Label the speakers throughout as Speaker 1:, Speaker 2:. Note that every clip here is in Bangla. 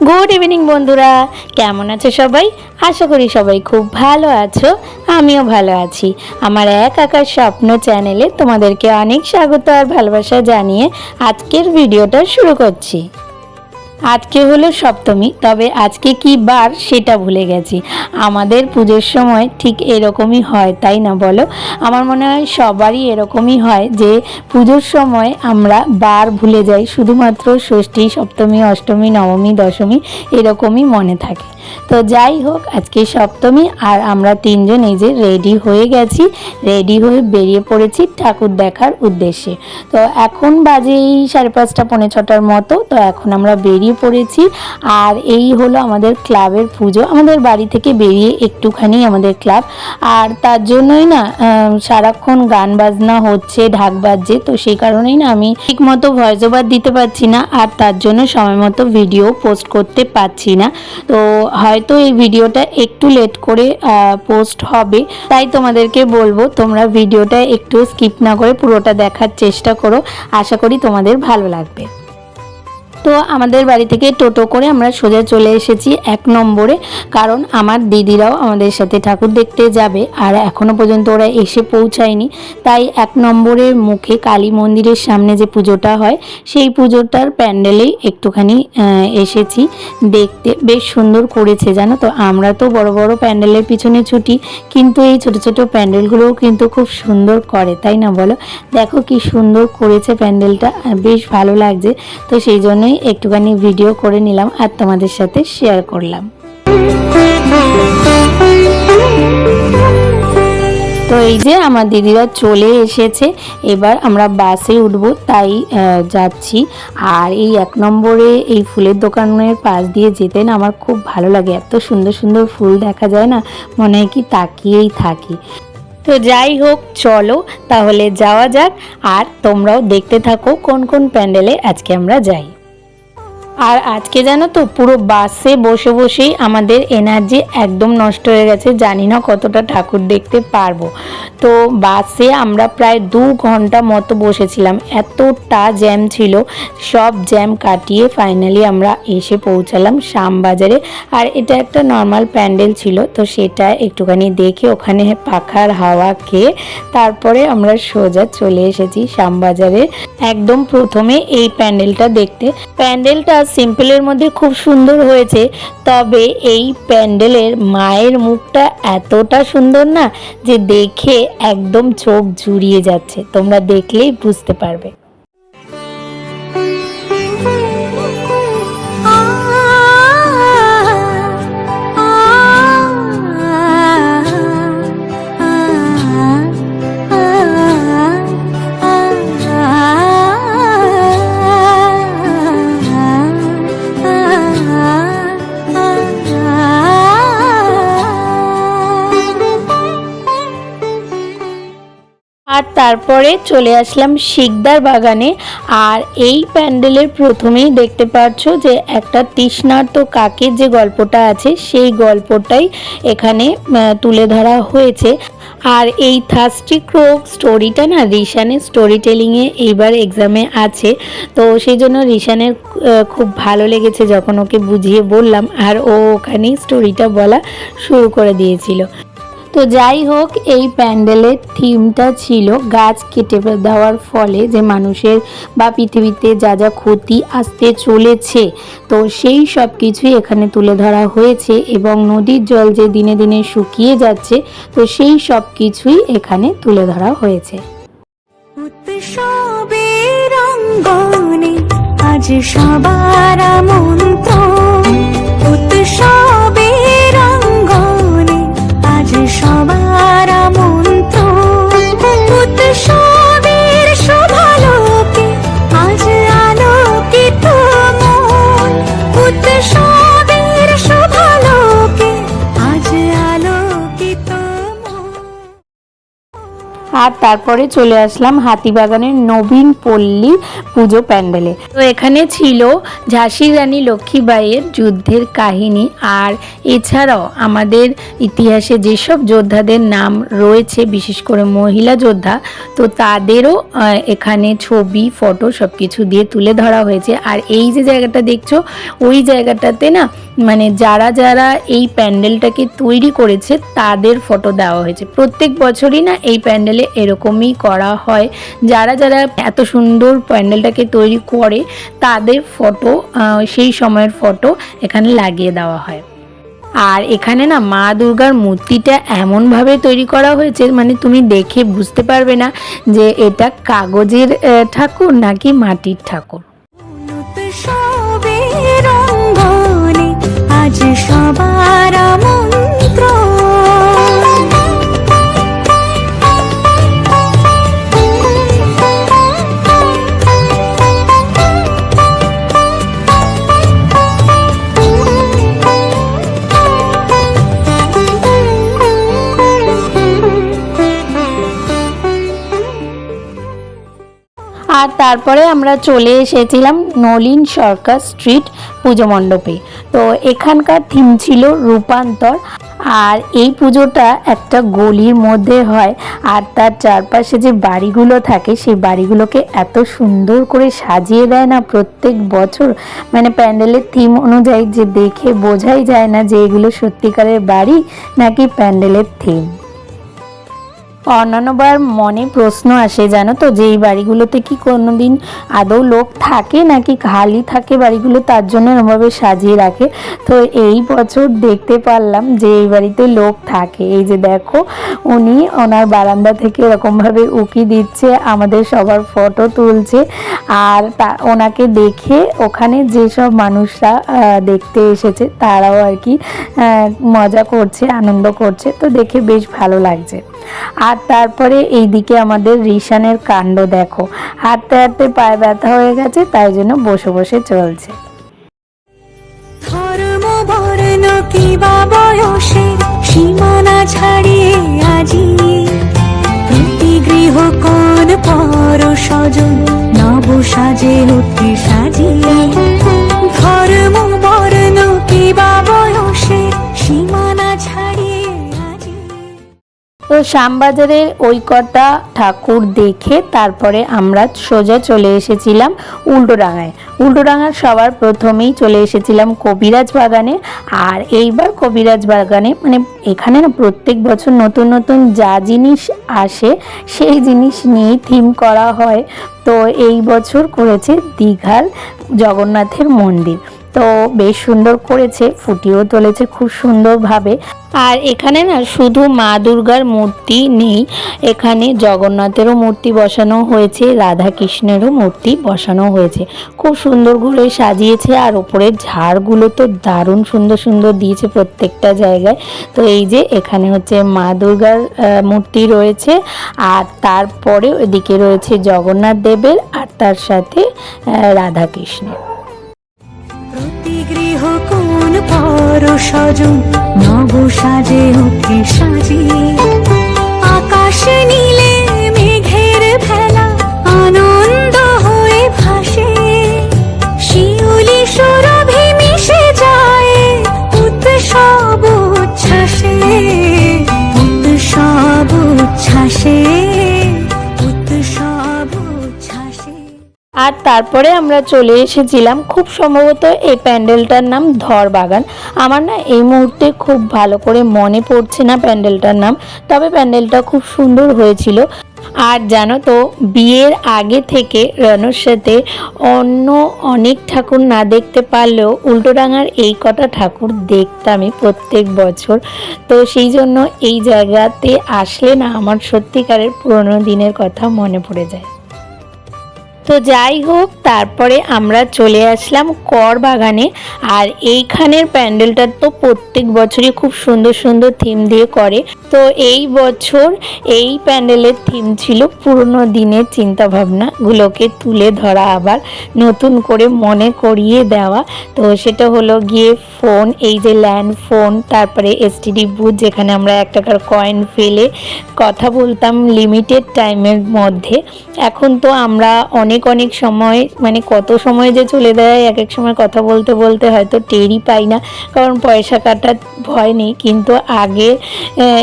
Speaker 1: গুড ইভিনিং বন্ধুরা, কেমন আছো সবাই? আশা করি সবাই খুব ভালো আছো। আমিও ভালো আছি। আমার এক আকার স্বপ্ন চ্যানেলে তোমাদেরকে অনেক স্বাগত আর ভালোবাসা জানিয়ে আজকের ভিডিওটা শুরু করছি। আজকে হলো সপ্তমী, তবে আজকে কি বার সেটা ভুলে গেছি। আমাদের পুজোর সময় ঠিক এরকমই হয়, তাই না বলো? আমার মনে হয় সবারই এরকমই হয় যে পুজোর সময় আমরা বার ভুলে যাই, শুধুমাত্র ষষ্ঠী, সপ্তমী, অষ্টমী, নবমী, দশমী এরকমই মনে থাকে। তো যাই হোক, আজকে সপ্তমী আর আমরা তিনজন এই যে রেডি হয়ে গেছি, রেডি হয়ে বেরিয়ে পড়েছি ঠাকুর দেখার উদ্দেশ্যে। তো এখন বাজে এই 5:30 পৌনে 6টার মতো। তো এখন আমরা বেরিয়ে পড়েছি। আর এই হলো আমাদের ক্লাবের পুজো। আমাদের বাড়ি থেকে বেরিয়ে একটুখানি আমাদের ক্লাব, আর তার জন্যই না সারাক্ষণ গান বাজনা হচ্ছে, ঢাক বাজছে। তো সেই কারণেই না আমি ঠিক মতো ভয়েস ওভার দিতে পারছি না, আর তার জন্য সময় মতো ভিডিও পোস্ট করতে পারছি না। তো হয়তো এই ভিডিওটা একটু লেট করে পোস্ট হবে, তাই তোমাদেরকে বলবো তোমরা ভিডিওটা একটু স্কিপ না করে পুরোটা দেখার চেষ্টা করো। আশা করি তোমাদের ভালো লাগবে। তো আমাদের বাড়ি থেকে টোটো করে আমরা সোজা চলে এসেছি 1 নম্বরে, কারণ আমার দিদিরাও আমাদের সাথে ঠাকুর দেখতে যাবে, আর এখনও পর্যন্ত ওরা এসে পৌঁছায়নি। তাই 1 নম্বরের মুখে কালী মন্দিরের সামনে যে পুজোটা হয় সেই পুজোটার প্যান্ডেলেই একটুখানি এসেছি দেখতে। বেশ সুন্দর করেছে জানো তো। আমরা তো বড় বড় প্যান্ডেলের পিছনে ছুটি, কিন্তু এই ছোট ছোট প্যান্ডেলগুলোও কিন্তু খুব সুন্দর করে, তাই না বলো? দেখো কি সুন্দর করেছে প্যান্ডেলটা, বেশ ভালো লাগছে। তো সেই জন্যই একটুখানি ভিডিও করে নিলাম আর তোমাদের সাথে শেয়ার করলাম। তো এই যে আমার দিদিরা চলে এসেছে, এবার আমরা বাসে উঠবো, তাই যাচ্ছি। আর এই 1 নম্বরে এই ফুলের দোকানের পাশ দিয়ে যেতে না আমার খুব ভালো লাগে। এত সুন্দর সুন্দর ফুল দেখা যায় না, মনে হয় কি তাকিয়েই থাকি। তো যাই হোক, চলো তাহলে যাওয়া যাক, আর তোমরাও দেখতে থাকো কোন কোন প্যান্ডেলে আজকে আমরা যাই। আর আজকে জানো তো পুরো বাসে বসে বসেই আমাদের এনার্জি একদম নষ্ট হয়ে গেছে। জানি না কতটা ঠাকুর দেখতে পারবো। তো বাসে আমরা প্রায় 2 ঘন্টা মতো বসেছিলাম, এতটা জ্যাম ছিল। সব জ্যাম কাটিয়ে ফাইনালি আমরা এসে পৌঁছালাম শ্যামবাজারে। আর এটা একটা নর্মাল প্যান্ডেল ছিল, তো সেটা একটুখানি দেখে ওখানে পাখার হাওয়া খেয়ে তারপরে আমরা সোজা চলে এসেছি শ্যামবাজারে। একদম প্রথমে এই প্যান্ডেলটা দেখতে। প্যান্ডেলটা সিম্পলের মধ্যে খুব সুন্দর হয়েছে, তবে এই প্যান্ডেলের মায়ের মুখটা এতটা সুন্দর না যে দেখে একদম চোখ জুড়িয়ে যাচ্ছে। তোমরা দেখলেই বুঝতে পারবে। আর তারপরে চলে আসলাম শিকদার বাগানে। আর এই প্যান্ডেলের প্রথমেই দেখতে পাচ্ছ যে একটা তৃষ্ণার্ত কাকের যে গল্পটা আছে সেই গল্পটাই এখানে তুলে ধরা হয়েছে। আর এই থার্স্টি ক্রোক স্টোরিটা না রিশানের স্টোরি টেলিংয়ে এইবার এক্সামে আছে। তো সেই জন্য রিশানের খুব ভালো লেগেছে যখন ওকে বুঝিয়ে বললাম, আর ও ওখানেই স্টোরিটা বলা শুরু করে দিয়েছিল। তো যাই হোক, এই প্যান্ডেলের থিমটা ছিল গাছ কেটে দেওয়ার ফলে যে মানুষের বা পৃথিবীতে যা যা ক্ষতি আসতে চলেছে, তো সেই সব কিছুই এখানে তুলে ধরা হয়েছে। এবং নদীর জল যে দিনে দিনে শুকিয়ে যাচ্ছে, তো সেই সব কিছুই এখানে তুলে ধরা হয়েছে। উৎসবের অঙ্গনে আজ সবার আমন্ত্রণ, উৎসবের অঙ্গনে আজ সবার আমন্ত্রণ, উৎসবের শোভালোকে আজ আলোকিত মন, উৎসবের শোভালোকে আজ আলোকিত মন। আর তারপরে চলে আসলাম হাতিবাগানের নবীন পল্লী পুজো প্যান্ডেলে। তো এখানে ছিল ঝাঁসির রানী লক্ষ্মীবাইয়ের যুদ্ধের কাহিনী, আর এছাড়াও আমাদের ইতিহাসে যেসব যোদ্ধাদের নাম রয়েছে, বিশেষ করে মহিলা যোদ্ধা, তো তাদেরও এখানে ছবি ফটো সব কিছু দিয়ে তুলে ধরা হয়েছে। আর এই যে জায়গাটা দেখছো, ওই জায়গাটাতে না মানে যারা যারা এই প্যান্ডেলটাকে তৈরি করেছে তাদের ফটো দেওয়া হয়েছে। প্রত্যেক বছরই না এই প্যান্ডেলে এরকমই করা হয়, যারা যারা এত সুন্দর প্যান্ডেলটাকে তৈরি করে তাদের ফটো, সেই সময়ের ফটো এখানে লাগিয়ে দেওয়া হয়। আর এখানে না মা দুর্গার মূর্তিটা এমনভাবে তৈরি করা হয়েছে, মানে তুমি দেখে বুঝতে পারবে না যে এটা কাগজের ঠাকুর নাকি মাটির ঠাকুর। আজ সবার আমন্ত্রণ। আর তারপরে আমরা চলে এসেছিলাম নলিন সরকার স্ট্রিট পুজো মণ্ডপে। তো এখানকার থিম ছিল রূপান্তর। আর এই পুজোটা একটা গলির মধ্যে হয়, আর তার চারপাশে যে বাড়িগুলো থাকে সেই বাড়িগুলোকে এত সুন্দর করে সাজিয়ে দেয় না প্রত্যেক বছর, মানে প্যান্ডেলের থিম অনুযায়ী যে দেখে বোঝাই যায় না যে এগুলো সত্যিকারের বাড়ি নাকি প্যান্ডেলের থিম। অন্যান্যবার মনে প্রশ্ন আসে জানো তো, যে এই বাড়িগুলোতে কি কোনোদিন আদৌ লোক থাকে নাকি খালি থাকে বাড়িগুলো, তার জন্য এরমভাবে সাজিয়ে রাখে। তো এই বছর দেখতে পারলাম যে এই বাড়িতে লোক থাকে। এই যে দেখো, উনি ওনার বারান্দা থেকে এরকমভাবে উকি দিচ্ছে, আমাদের সবার ফটো তুলছে। আর ওনাকে দেখে ওখানে যেসব মানুষরা দেখতে এসেছে তারাও আর কি মজা করছে, আনন্দ করছে। তো দেখে বেশ ভালো লাগছে। আর তারপরে এইদিকে আমাদের রিশানের কাণ্ড দেখো, হাঁটতে হাঁটতে পায়ে ব্যথা হয়ে গেছে, তাই জন্য বসে বসে চলছে। সীমানা ছাড়িয়ে আজি প্রতি গৃহ কোন পর স্বজন নব সাজে উঠে সাজিয়ে ধর্ম বর্ণ কিবা বয়সে সীমানা ছাড়িয়ে। তো শ্যামবাজারের ওই কটা ঠাকুর দেখে তারপরে আমরা সোজা চলে এসেছিলাম উল্টোডাঙায়। উল্টোডাঙার সবার প্রথমেই চলে এসেছিলাম কবিরাজ বাগানে। আর এইবার কবিরাজ বাগানে মানে এখানে না প্রত্যেক বছর নতুন নতুন যা জিনিস আসে সেই জিনিস নিয়েই থিম করা হয়। তো এই বছর করেছে দীঘার জগন্নাথের মন্দির। তো বেশ সুন্দর করেছে, ফুটিয়েও তুলেছে খুব সুন্দরভাবে। আর এখানে না শুধু মা দুর্গার মূর্তি নেই, এখানে জগন্নাথেরও মূর্তি বসানো হয়েছে, রাধা কৃষ্ণেরও মূর্তি বসানো হয়েছে। খুব সুন্দর করে সাজিয়েছে। আর ওপরের ঝাড়গুলো তো দারুণ সুন্দর সুন্দর দিয়েছে প্রত্যেকটা জায়গায়। তো এই যে এখানে হচ্ছে মা দুর্গার মূর্তি রয়েছে, আর তারপরে ওইদিকে রয়েছে জগন্নাথ দেবের, আর তার সাথে রাধা কৃষ্ণের। গৃহ কোন পর স্বজন নব সাজে উঠে সাজিয়ে আকাশে নীলে মেঘের ভেলা আনন্দ হয়ে ভাসে শিউলি সুরভি মিশে যায় উৎসব উচ্ছ্বাসে উৎসব উচ্ছ্বাসে। আর তারপরে আমরা চলে এসেছিলাম, খুব সম্ভবত এই প্যান্ডেলটার নাম ধরবাগান। আমার না এই মুহূর্তে খুব ভালো করে মনে পড়ছে না প্যান্ডেলটার নাম, তবে প্যান্ডেলটা খুব সুন্দর হয়েছিল। আর জানো তো, বিয়ের আগে থেকে রানুর সাথে অন্য অনেক ঠাকুর না দেখতে পারলেও উল্টোডাঙার এই কটা ঠাকুর দেখতামই প্রত্যেক বছর। তো সেই জন্য এই জায়গাতে আসলে না আমার সত্যিকারের পুরনো দিনের কথা মনে পড়ে যায়। তো যাই হোক, তারপরে আমরা চলে আসলাম কর বাগানে। আর এইখানের প্যান্ডেলটা তো প্রত্যেক বছরই খুব সুন্দর সুন্দর থিম দিয়ে করে। তো এই বছর এই প্যান্ডেলের থিম ছিল পুরনো দিনের চিন্তাভাবনাগুলোকে তুলে ধরা, আবার নতুন করে মনে করিয়ে দেওয়া। তো সেটা হলো গিয়ে ফোন, এই যে ল্যান্ড ফোন, তারপরে এসটিডি বুথ যেখানে আমরা 1 টাকার কয়েন ফেলে কথা বলতাম লিমিটেড টাইমের মধ্যে। এখন তো আমরা অনেক সময়, মানে কত সময় যে চলে যায় এক এক সময় কথা বলতে বলতে হয়তো টেরই পাই না, কারণ পয়সা কাটার ভয় নেই। কিন্তু আগে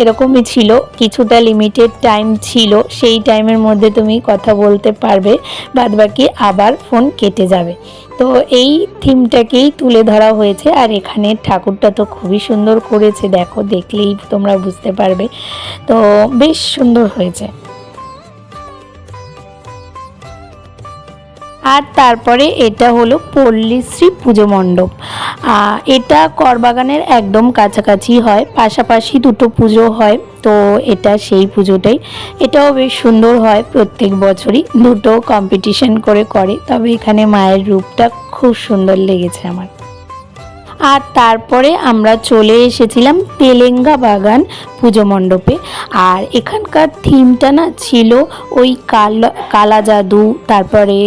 Speaker 1: এরকমই ছিল, কিছুটা লিমিটেড টাইম ছিল, সেই টাইমের মধ্যে তুমি কথা বলতে পারবে, বাদবাকি আবার ফোন কেটে যাবে। তো এই থিমটাকেই তুলে ধরা হয়েছে। আর এখানে ঠাকুরটা তো খুবই সুন্দর করেছে, দেখো, দেখলেই তোমরা বুঝতে পারবে। তো বেশ সুন্দর হয়েছে। আর তারপরে এটা হলো পল্লীশ্রী পুজো মণ্ডপ। এটা করবাগানের একদম কাছাকাছি হয়, পাশাপাশি দুটো পুজো হয়। তো এটা সেই পুজোটাই, এটাও বেশ সুন্দর হয়, প্রত্যেক বছরই দুটো কম্পিটিশন করে, তবে এখানে মায়ের রূপটা খুব সুন্দর লেগেছে আমার। আর তারপরে আমরা চলে এসেছিলাম তেলেঙ্গা বাগান পুজো মণ্ডপে। আর এখানকার থিমটা না ছিল ওই কালা জাদু, তারপরে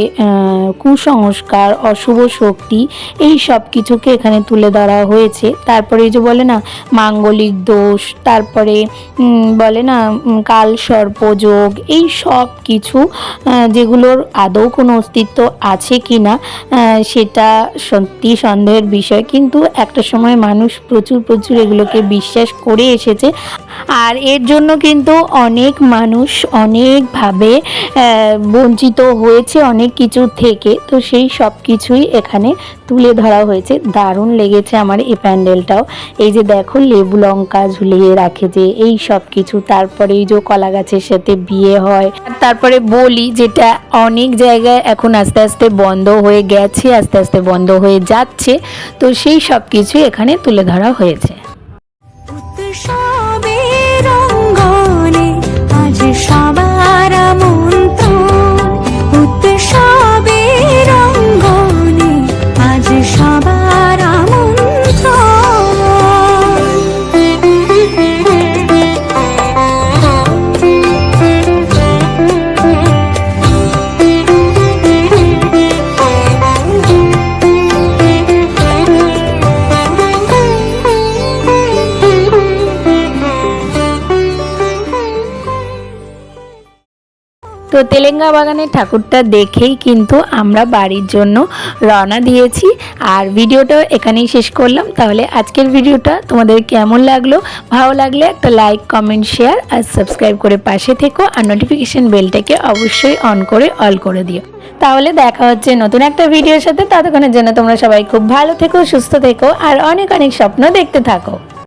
Speaker 1: কুসংস্কার, অশুভ শক্তি, এই সব কিছুকে এখানে তুলে ধরা হয়েছে। তারপরে এই যে বলে না মাঙ্গলিক দোষ, তারপরে বলে না কাল সর্পযোগ, এই সব কিছু যেগুলোর আদৌ কোনো অস্তিত্ব আছে কি না সেটা সত্যি সন্দেহের বিষয়, কিন্তু একটা সময় মানুষ প্রচুর এগুলোকে বিশ্বাস করে এসেছে। আর এর জন্য কিন্তু অনেক মানুষ অনেকভাবে বঞ্চিত হয়েছে অনেক কিছু থেকে। তো সেই সব কিছুই এখানে তুলে ধরা হয়েছে। দারুণ লেগেছে আমার এই প্যান্ডেলটাও। এই যে দেখো লেবু লঙ্কা ঝুলিয়ে রাখে যে, এই সব কিছু। তারপরে এই যে কলা গাছের সাথে বিয়ে হয়, তারপরে বলি, যেটা অনেক জায়গায় এখন আস্তে আস্তে বন্ধ হয়ে গেছে, আস্তে আস্তে বন্ধ হয়ে যাচ্ছে। তো সেই সব কিছু এখানে তুলে ধরা হয়েছে।
Speaker 2: সবার আমন্ত্রণ, উৎসবের অঙ্গনে আজ সবার
Speaker 1: তো তেলেঙ্গা বাগানের ঠাকুরটা দেখেই কিন্তু আমরা বাড়ির জন্য রওনা দিয়েছি। আর ভিডিওটা এখানেই শেষ করলাম। তাহলে আজকের ভিডিওটা তোমাদের কেমন লাগলো? ভালো লাগলে একটা লাইক, কমেন্ট, শেয়ার আর সাবস্ক্রাইব করে পাশে থেকো। আর নোটিফিকেশন বেলটাকে অবশ্যই অন করে অল করে দিও। তাহলে দেখা হচ্ছে নতুন একটা ভিডিওর সাথে। ততক্ষণের জন্য তোমরা সবাই খুব ভালো থেকো, সুস্থ থেকো আর অনেক স্বপ্ন দেখতে থাকো।